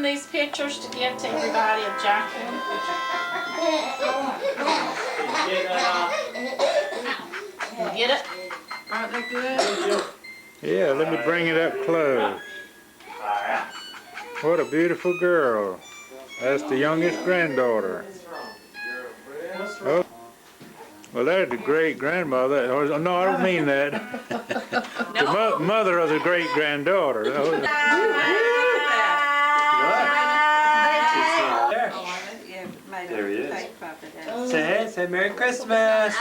send these pictures to give to everybody of Jacqueline. You get it? Aren't they good? Yeah, let me bring it up close. What a beautiful girl. That's the youngest granddaughter. Oh, well, there's the great-grandmother. Oh, no, I don't mean that. The mother of the great-granddaughter. There he is. Say Merry Christmas.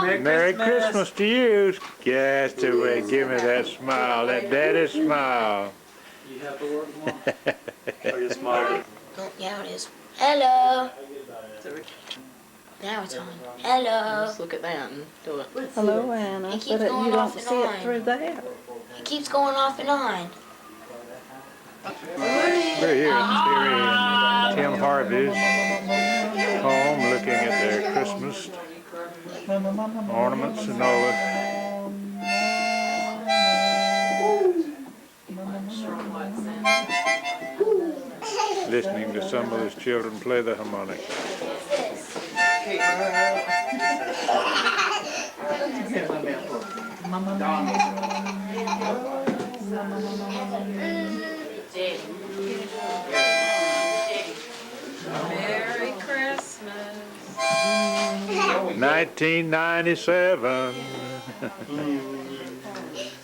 Merry Christmas to you. Yes, the way. Give me that smile, that daddy smile. You have to work more. Are you smiling? Yeah, it is. Hello. Now it's on. Hello. Let's look at that and do it. Hello, Anna. It keeps But going you off don't and see on. it through there. It keeps going off and on. We're here in Tim Harvey's home looking at their Christmas ornaments and all that. Listening to some of his children play the harmonica. Merry Christmas. 1997.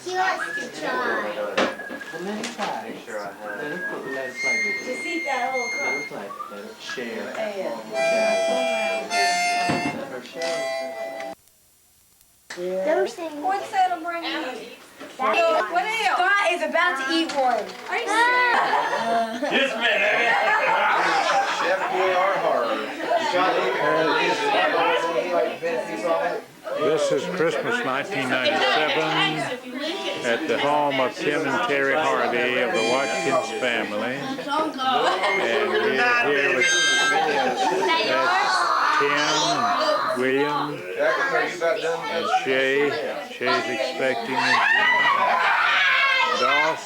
He wants to try. Let it fly. Sure I have. Let it fly. Just eat that whole cup. Let it fly. Let it share. Those things. What's that'll bring you? What else? Scott is about to eat one. Are you serious? Just a minute. Chef Boy or Harvey. This is Christmas 1997 at the home of Tim and Terry Harvey of the Watkins family. And we're here with Tim, William, and Shay. Shay's expecting Doss,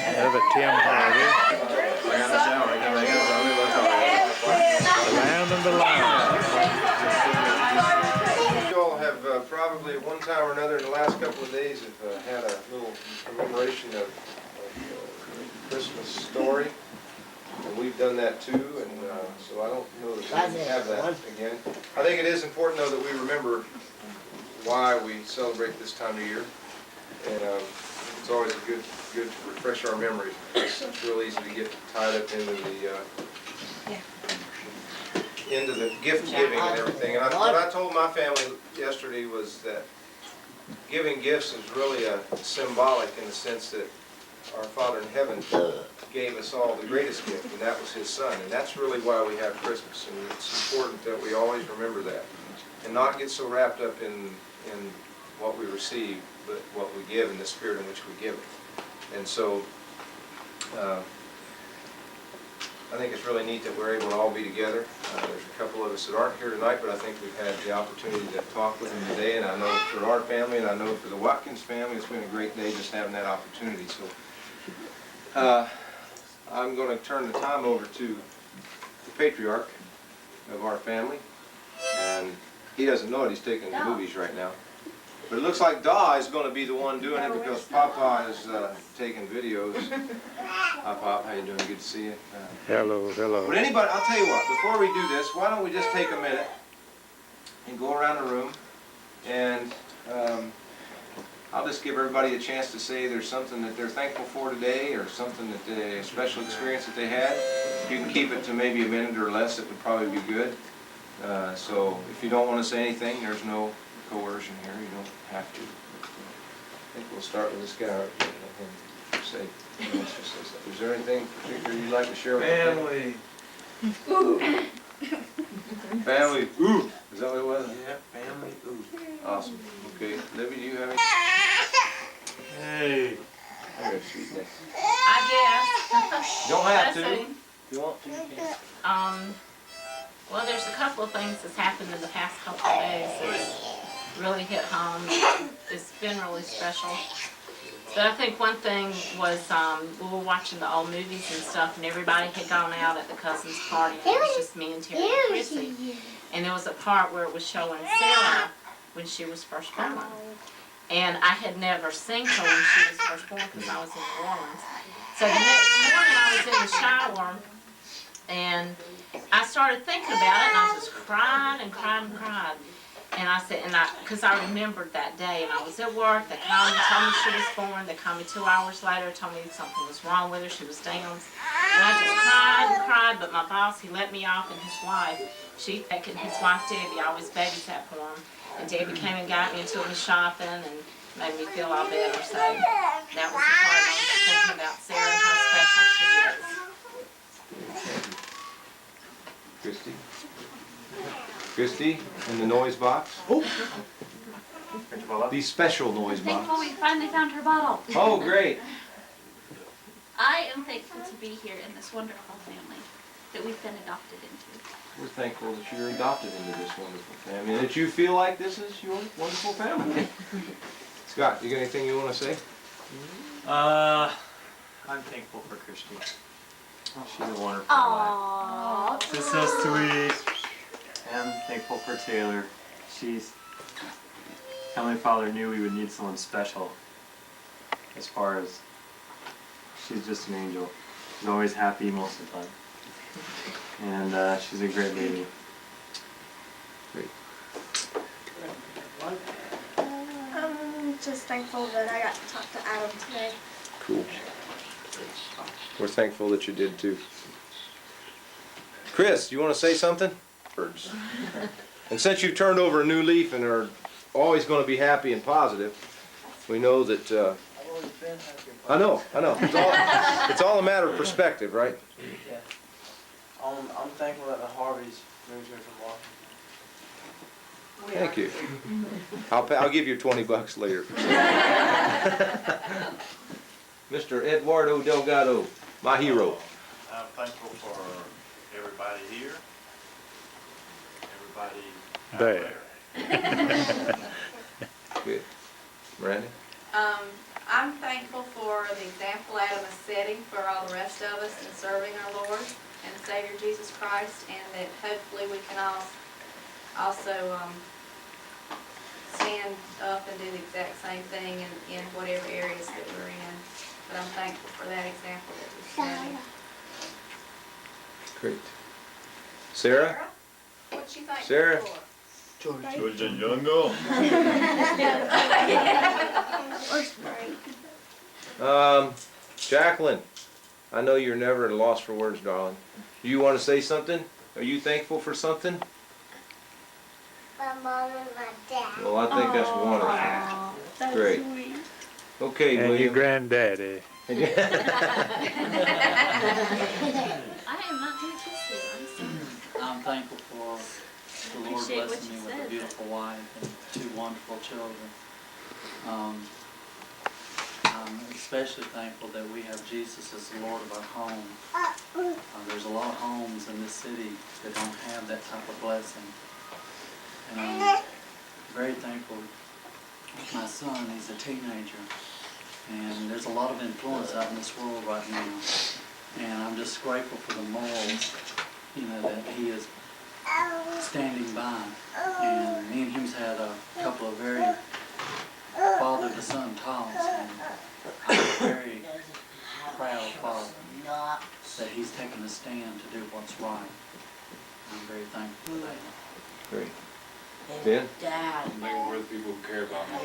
another Tim Harvey. The land and the lion. Probably at one time or another in the last couple of days have had a little commemoration of Christmas story. And we've done that too, and so I don't know that we can have that again. I think it is important though that we remember why we celebrate this time of year. And it's always a good to refresh our memories. It's real easy to get tied up into the gift giving and everything. And what I told my family yesterday was that giving gifts is really symbolic in the sense that our Father in heaven gave us all the greatest gift, and that was His Son. And that's really why we have Christmas. And it's important that we always remember that and not get so wrapped up in what we receive, but what we give and the spirit in which we give it. And so I think it's really neat that we're able to all be together. There's a couple of us that aren't here tonight, but I think we've had the opportunity to talk with them today, and I know for our family, and I know for the Watkins family, it's been a great day just having that opportunity. So I'm going to turn the time over to the patriarch of our family, and he doesn't know it. He's taking the movies right now. But it looks like Da is going to be the one doing it because Papa is taking videos. Hi, Pop. How you doing? Good to see you. Hello, hello. But anybody, I'll tell you what, before we do this, why don't we just take a minute and go around the room, and I'll just give everybody a chance to say there's something that they're thankful for today, or something that a special experience that they had. You can keep it to maybe a minute or less. It would probably be good. So if you don't want to say anything, there's no coercion here. You don't have to. I think we'll start with this guy. Let him say. Is there anything particular you'd like to share with Family. Ooh. Family. Ooh. Is that what it was? Yeah, family. Ooh. Awesome. Okay. Libby, do you have any? Hey. I got sweetness. I guess. You don't have to. Let's see. If you want to, you can. Well, there's a couple of things that's happened in the past couple of days that's really hit home. It's been really special. But I think one thing was we were watching the old movies and stuff, and everybody had gone out at the cousin's party, and it was just me and Terry and Chrissy. And there was a part where it was showing Sarah when she was first born. And I had never seen her when she was first born because I was in New Orleans. So the next morning I was in the shower, and I started thinking about it, and I just cried and cried and cried. And I said, because I remembered that day, and I was at work, they called me, told me she was born, they called me 2 hours later, told me something was wrong with her, she was down. And I just cried and cried, but my boss, he let me off, and his wife, his wife Debbie, I always babysat for him. And Debbie came and got me and took me shopping and made me feel all better. So that was the part I was thinking about Sarah and how special she is. Christy? Christy, in the noise box? Oh! The special noise Thankful box. we finally found her bottle. Oh, great. I am thankful to be here in this wonderful family that we've been adopted into. We're thankful that you're adopted into this wonderful family and that you feel like this is your wonderful family. Scott, you got anything you want to say? I'm thankful for Christy. She's a wonderful wife. She's so sweet. And I'm thankful for Taylor. Heavenly Father knew we would need someone special as far as she's just an angel. She's always happy most of the time. And she's a great lady. Great. I'm just thankful that I got to talk to Adam today. Cool. We're thankful that you did too. Chris, you want to say something? Birds. And since you turned over a new leaf and are always going to be happy and positive, we know that. I've always been happy. I know. It's all a matter of perspective, right? Yeah. I'm thankful that the Harveys moved here from Watkins. Thank you. I'll give you $20 later. Mr. Eduardo Delgado, my hero. I'm thankful for everybody here, everybody out There. Good. Miranda? I'm thankful for the example Adam is setting for all the rest of us in serving our Lord and Savior Jesus Christ, and that hopefully we can all also stand up and do the exact same thing in whatever areas that we're in. But I'm thankful for that example that he's setting. Great. Sarah? What you thankful Sarah? for? George and young girl. Jacqueline, I know you're never at a loss for words, darling. Do you want to say something? Are you thankful for something? My mom and my dad. Well, I think that's wonderful. That's Great. sweet. Okay, And your William. granddaddy. I am not going to kiss you. I'm sorry. I'm thankful for the Lord Appreciate what blessing you me with said. a beautiful wife and 2 wonderful children. I'm especially thankful that we have Jesus as the Lord of our home. There's a lot of homes in this city that don't have that type of blessing. And I'm very thankful. My son, he's a teenager, and there's a lot of influence out in this world right now. And I'm just grateful for the morals, that he is standing by. And me and him's had a couple of very father to son talks, and I'm very proud father that he's taken a stand to do what's right. I'm very thankful for that. Great. Ben? I'm thankful for the people who care about me.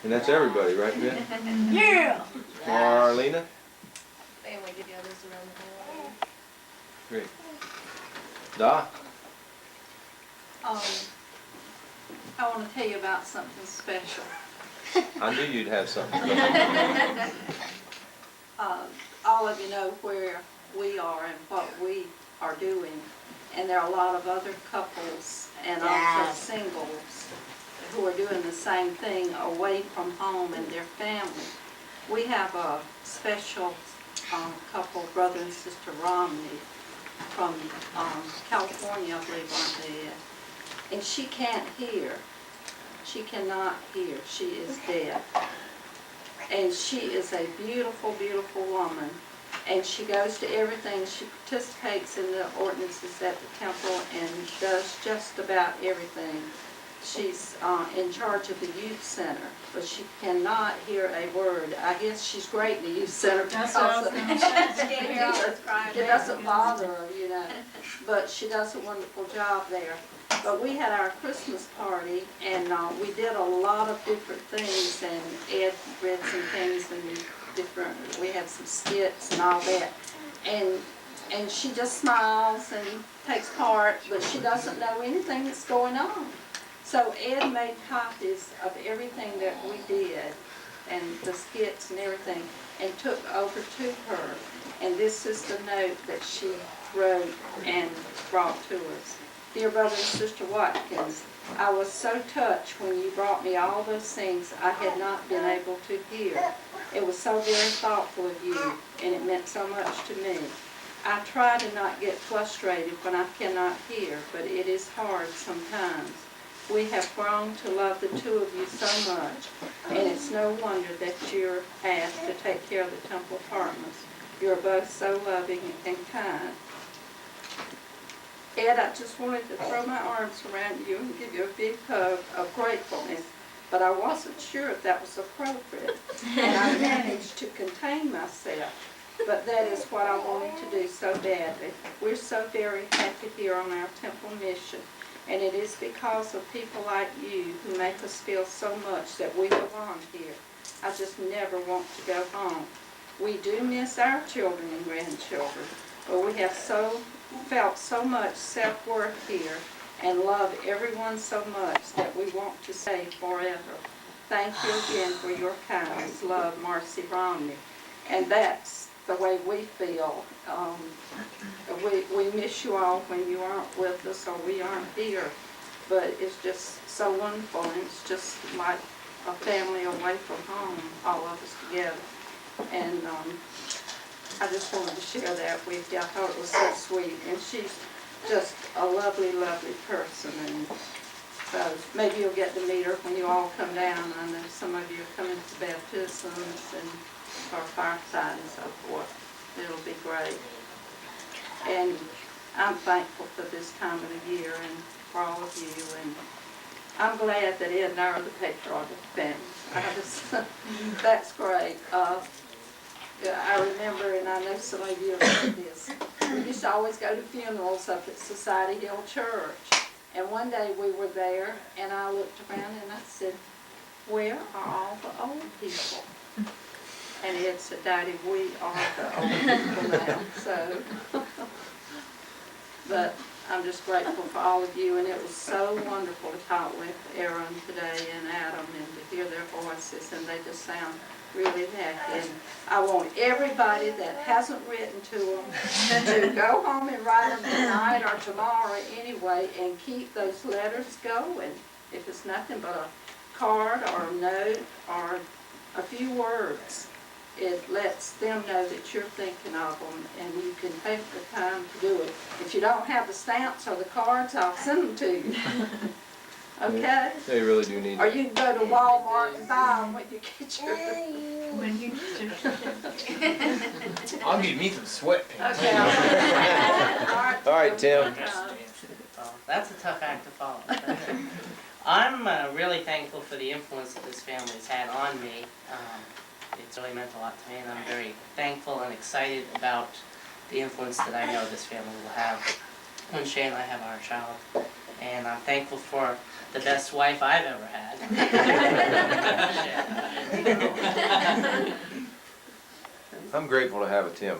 And that's everybody, right, Ben? Yeah. Marlena? Family get-togethers around the world. Great. Da? I want to tell you about something special. I knew you'd have something. All of you know where we are and what we are doing, and there are a lot of other couples and also singles who are doing the same thing away from home and their family. We have a special couple, brother and sister Romney from California, I believe, aren't they? And she can't hear. She cannot hear. She is deaf. And she is a beautiful, beautiful woman. And she goes to everything. She participates in the ordinances at the temple and does just about everything. She's in charge of the youth center, but she cannot hear a word. I guess she's great in the youth center because it doesn't bother her, you know. But she does a wonderful job there. But we had our Christmas party, and we did a lot of different things, and Ed read some things, and we had some skits and all that. And she just smiles and takes part, but she doesn't know anything that's going on. So Ed made copies of everything that we did, and the skits and everything, and took over to her. And this is the note that she wrote and brought to us. Dear brother and sister Watkins, I was so touched when you brought me all those things I had not been able to hear. It was so very thoughtful of you, and it meant so much to me. I try to not get frustrated when I cannot hear, but it is hard sometimes. We have grown to love the two of you so much, and it's no wonder that you're asked to take care of the temple apartments. You're both so loving and kind. Ed, I just wanted to throw my arms around you and give you a big hug of gratefulness, but I wasn't sure if that was appropriate, and I managed to contain myself. But that is what I wanted to do so badly. We're so very happy here on our temple mission, and it is because of people like you who make us feel so much that we belong here. I just never want to go home. We do miss our children and grandchildren, but we have felt so much self-worth here and love everyone so much that we want to stay forever. Thank you again for your kindness. Love, Marcy Romney. And that's the way we feel. We miss you all when you aren't with us or we aren't here, but it's just so wonderful, and it's just like a family away from home, all of us together. And I just wanted to share that with you. I thought it was so sweet, and she's just a lovely, lovely person, and so maybe you'll get to meet her when you all come down. I know some of you are coming to baptisms and our fireside and so forth. It'll be great. And I'm thankful for this time of the year and for all of you. And I'm glad that Ed and I are the patriarch of the family. That's great. I remember, and I know some of you have heard this, we used to always go to funerals up at Society Hill Church. And one day we were there, and I looked around and I said, where are all the old people? And Ed said, Daddy, we are the old people now. So, but I'm just grateful for all of you, and it was so wonderful to talk with Aaron today and Adam and to hear their voices, and they just sound really happy. And I want everybody that hasn't written to them to go home and write them tonight or tomorrow anyway, and keep those letters going. If it's nothing but a card or a note or a few words, it lets them know that you're thinking of them, and you can take the time to do it. If you don't have the stamps or the cards, I'll send them to you. Okay? They really do need Or you can go to Walmart and buy them when you get your... I'll give me some sweatpants. Okay. All right, Tim. That's a tough act to follow. I'm really thankful for the influence that this family's had on me. It's really meant a lot to me, and I'm very thankful and excited about the influence that I know this family will have when Shay and I have our child. And I'm thankful for the best wife I've ever had. I'm grateful to have a Tim.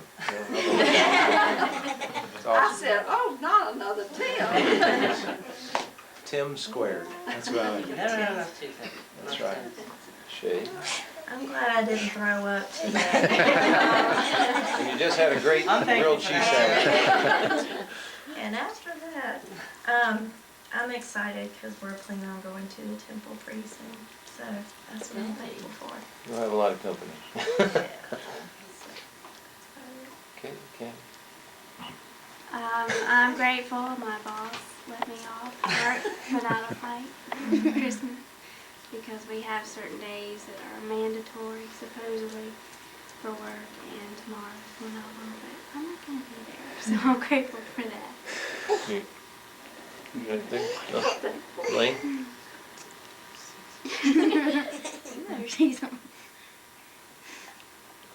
It's I awesome. said, oh, not another Tim. Tim squared. That's what I like. You never have enough tooth. That's right. Shay. I'm glad I didn't throw up today. And you just had a great I'm thankful grilled for cheese that. sandwich. And after that, I'm excited because we're planning on going to the temple pretty soon. So that's what I'm thankful for. You'll have a lot of company. Okay, Ken. I'm grateful my boss let me off work without a fight Christmas. because we have certain days that are mandatory, supposedly, for work, and tomorrow we're not on, but I'm not going to be there, so I'm grateful for that. You got anything? Lane?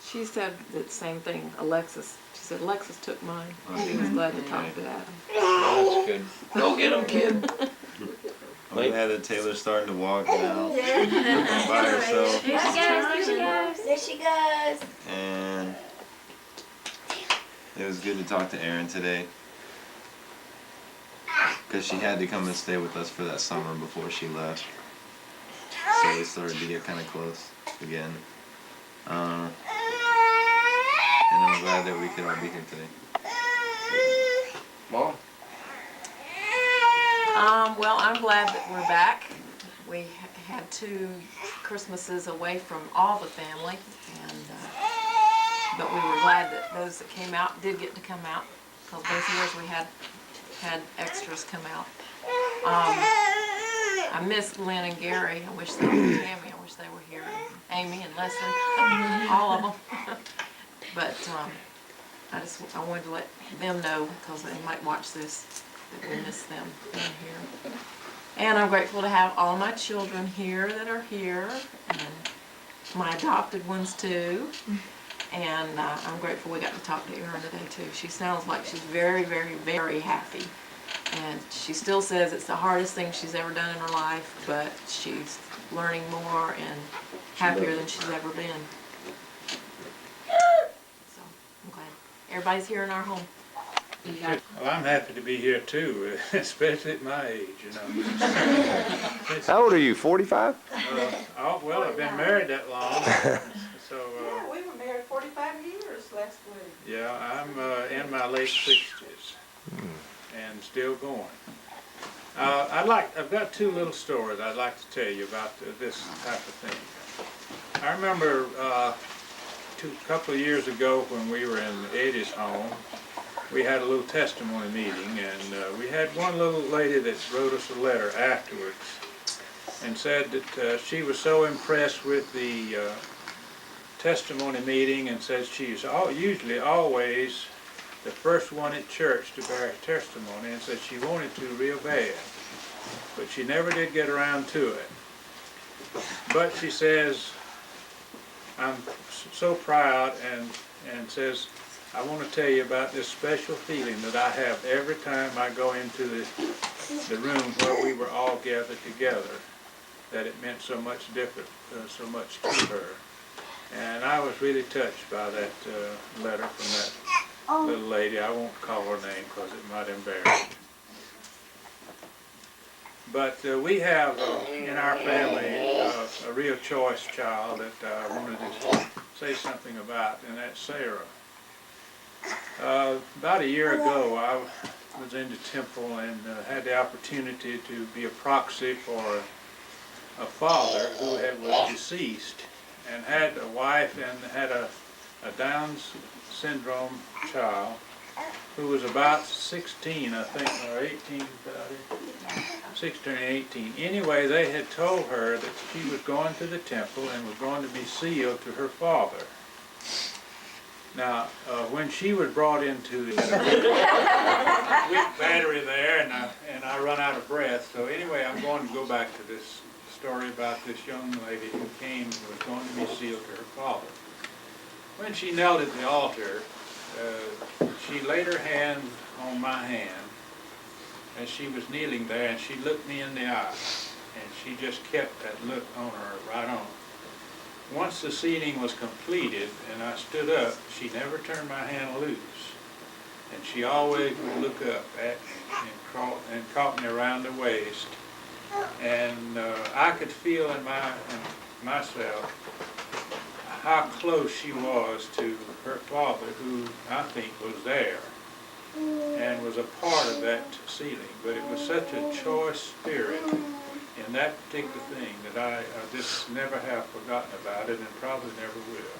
She said the same thing, Alexis. She said Alexis took mine. She was glad to talk to Adam. That's good. Go get him, kid. I'm glad that Taylor's starting to walk now. By herself. There she goes, there she goes. There she goes. And it was good to talk to Erin today. Because she had to come and stay with us for that summer before she left. So we started to get kind of close again. And I'm glad that we could all be here today. Mom? Well, I'm glad that we're back. We had 2 Christmases away from all the family, and but we were glad that those that came out did get to come out, because both years we had extras come out. I missed Lynn and Gary. I wish they were Tammy. I wish they were here. Amy and Leslie, all of them. But I wanted to let them know, because they might watch this, that we miss them being here. And I'm grateful to have all my children here that are here, and my adopted ones too. And I'm grateful we got to talk to Erin today too. She sounds like she's very, very, very happy. And she still says it's the hardest thing she's ever done in her life, but she's learning more and happier than she's ever been. So I'm glad everybody's here in our home. Well, I'm happy to be here too, especially at my age, you know. How old are you, 45? Well, I've been married that long, so. Yeah, we were married 45 years last week. Yeah, I'm in my late 60s and still going. I've got 2 little stories I'd like to tell you about this type of thing. I remember a couple of years ago when we were in Eddie's home, we had a little testimony meeting, and we had one little lady that wrote us a letter afterwards and said that she was so impressed with the testimony meeting, and said she's usually always the first one at church to bear testimony, and said she wanted to real bad, but she never did get around to it. But she says, I'm so proud, and says, I want to tell you about this special feeling that I have every time I go into the room where we were all gathered together, that it meant so much so much to her. And I was really touched by that letter from that little lady. I won't call her name because it might embarrass her. But we have in our family a real choice child that I wanted to say something about, and that's Sarah. About a year ago, I was in the temple and had the opportunity to be a proxy for a father who was deceased and had a wife and had a Down syndrome child who was about 16, I think, or 18, 16 or 18. Anyway, they had told her that she was going to the temple and was going to be sealed to her father. Now, when she was brought into the weak battery there, and I run out of breath, so anyway, I'm going to go back to this story about this young lady who came who was going to be sealed to her father. When she knelt at the altar, she laid her hand on my hand as she was kneeling there, and she looked me in the eye, and she just kept that look on her right on. Once the sealing was completed and I stood up, she never turned my hand loose, and she always would look up at me and caught me around the waist, and I could feel in myself how close she was to her father, who I think was there and was a part of that sealing. But it was such a choice spirit in that particular thing that I just never have forgotten about it, and probably never will.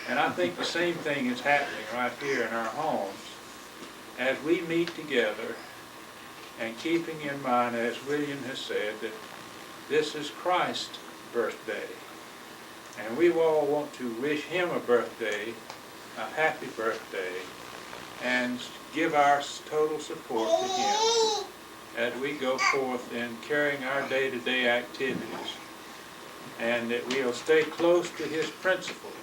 And I think the same thing is happening right here in our homes as we meet together, and keeping in mind, as William has said, that this is Christ's birthday. And we all want to wish him a birthday, a happy birthday, and give our total support to him as we go forth in carrying our day-to-day activities, and that we'll stay close to his principles.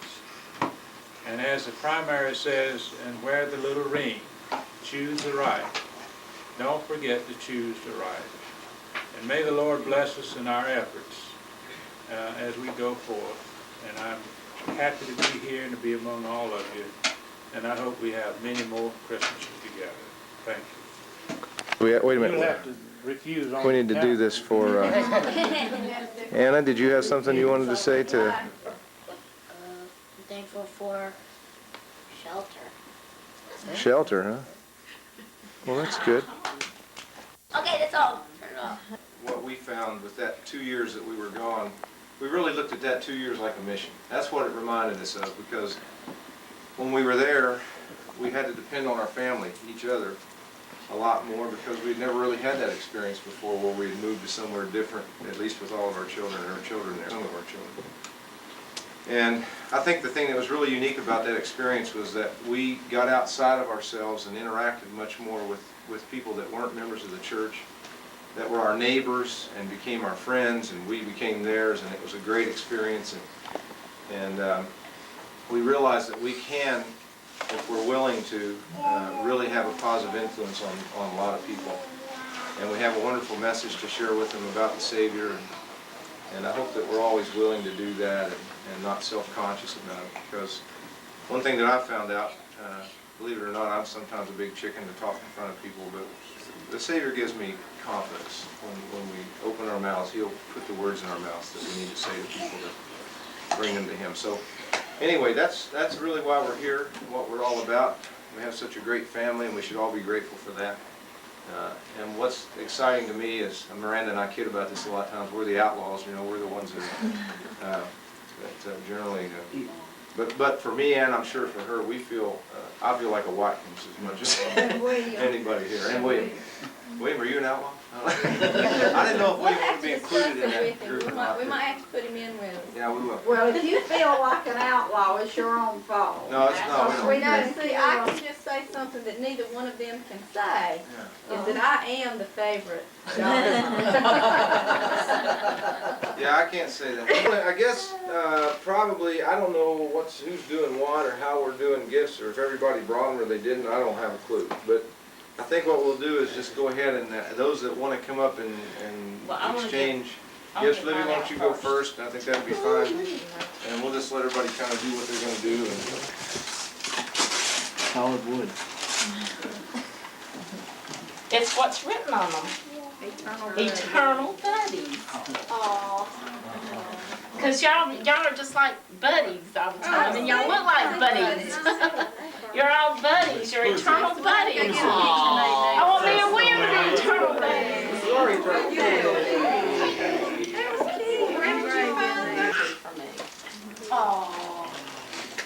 And as the primary says, and wear the little ring, choose the right. Don't forget to choose the right. And may the Lord bless us in our efforts as we go forth. And I'm happy to be here and to be among all of you. And I hope we have many more Christmases together. Thank you. Wait a You'll minute. have to refuse on We need to do this for, Anna, did you have something you wanted to say to? I'm thankful for shelter. Shelter, huh? Well, that's good. Okay, that's all. Turn it off. What we found with that 2 years that we were gone, we really looked at that 2 years like a mission. That's what it reminded us of, because when we were there, we had to depend on our family, each other, a lot more, because we'd never really had that experience before where we'd moved to somewhere different, at least with all of our children, and our children there, some of our children. And I think the thing that was really unique about that experience was that we got outside of ourselves and interacted much more with people that weren't members of the church, that were our neighbors and became our friends, and we became theirs, and it was a great experience. And we realized that we can, if we're willing to, really have a positive influence on a lot of people. And we have a wonderful message to share with them about the Savior, and I hope that we're always willing to do that and not self-conscious about it. Because one thing that I found out, believe it or not, I'm sometimes a big chicken to talk in front of people, but the Savior gives me confidence. When we open our mouths, He'll put the words in our mouths that we need to say to people to bring them to Him. So anyway, that's really why we're here, what we're all about. We have such a great family, and we should all be grateful for that. And what's exciting to me is, Miranda and I kid about this a lot of times, we're the outlaws, you know, we're the ones that generally, but for me, and I'm sure for her, we feel, I feel like a Watkins as much as anybody here. And William. William, are you an outlaw? I didn't know if William wanted to be included in that group or not. We might have to put him in with us. Yeah, we will. Well, if you feel like an outlaw, it's your own fault. No, it's not. We don't. No, see, I can just say something that neither one of them can say, is that I am the favorite. Yeah, I can't say that. I guess probably, I don't know who's doing what or how we're doing gifts, or if everybody brought them or they didn't, I don't have a clue. But I think what we'll do is just go ahead and those that want to come up and exchange gifts. Libby, why don't you go first? I think that'd be fine. And we'll just let everybody kind of do what they're going to do. Solid wood. It's what's written on them. Eternal buddies. Aww. Because y'all are just like buddies all the time, and y'all look like buddies. You're all buddies. You're eternal buddies. I want me and William to be eternal buddies. Aww.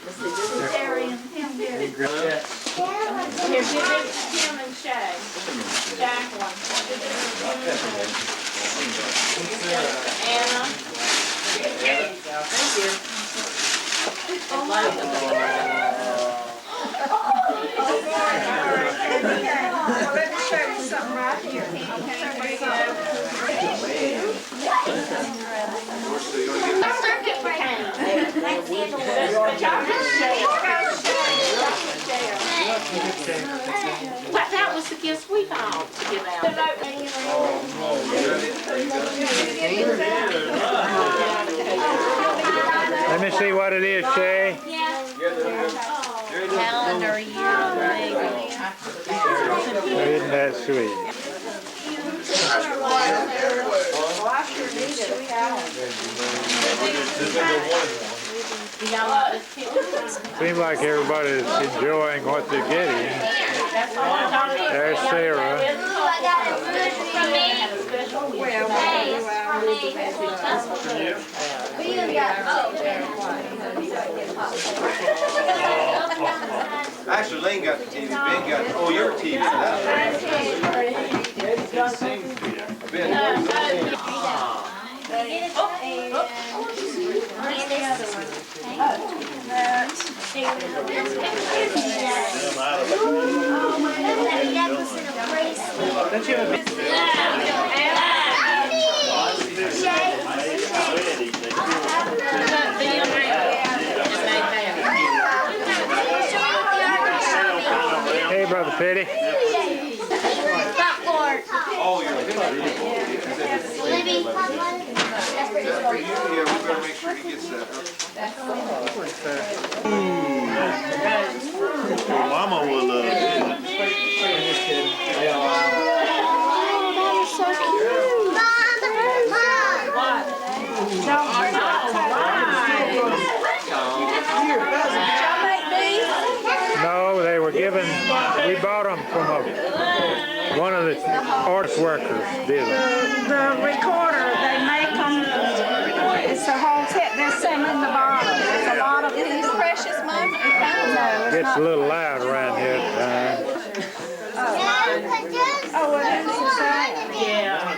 This is Terry and him here. Here, give it to Tim and Shay. Jacqueline. Anna. Thank you. Well, let me show you something right here. Circuit breaker. But y'all just But that was the gifts we thought to give out. Let me see what it is, Shay. Calendar year. Isn't that sweet? Seems like everybody's enjoying what they're getting. There's Sarah. Actually, Lane got the TV. Ben got, oh, your TV. That's right. Ben, Don't you have a Hey, Brother Petty. Popcorn. Oh, you're Libby. for you? Yeah, we better make sure he gets that. Mama will love it. No, they were given, we bought them from one of the arts workers did them. The recorder, they make them, it's a whole set, there's some in the bottom. There's a lot of these. Precious money? No, it's Gets not. a little loud around here at times. Oh, well, who's the same? Yeah.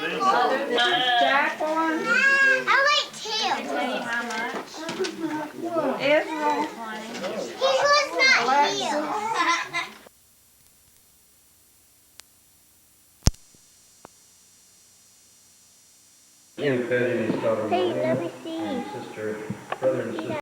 Jacqueline? I like two. Tell you how much? Israel? He was not here. Hey, let me see. Sister, brother and sister.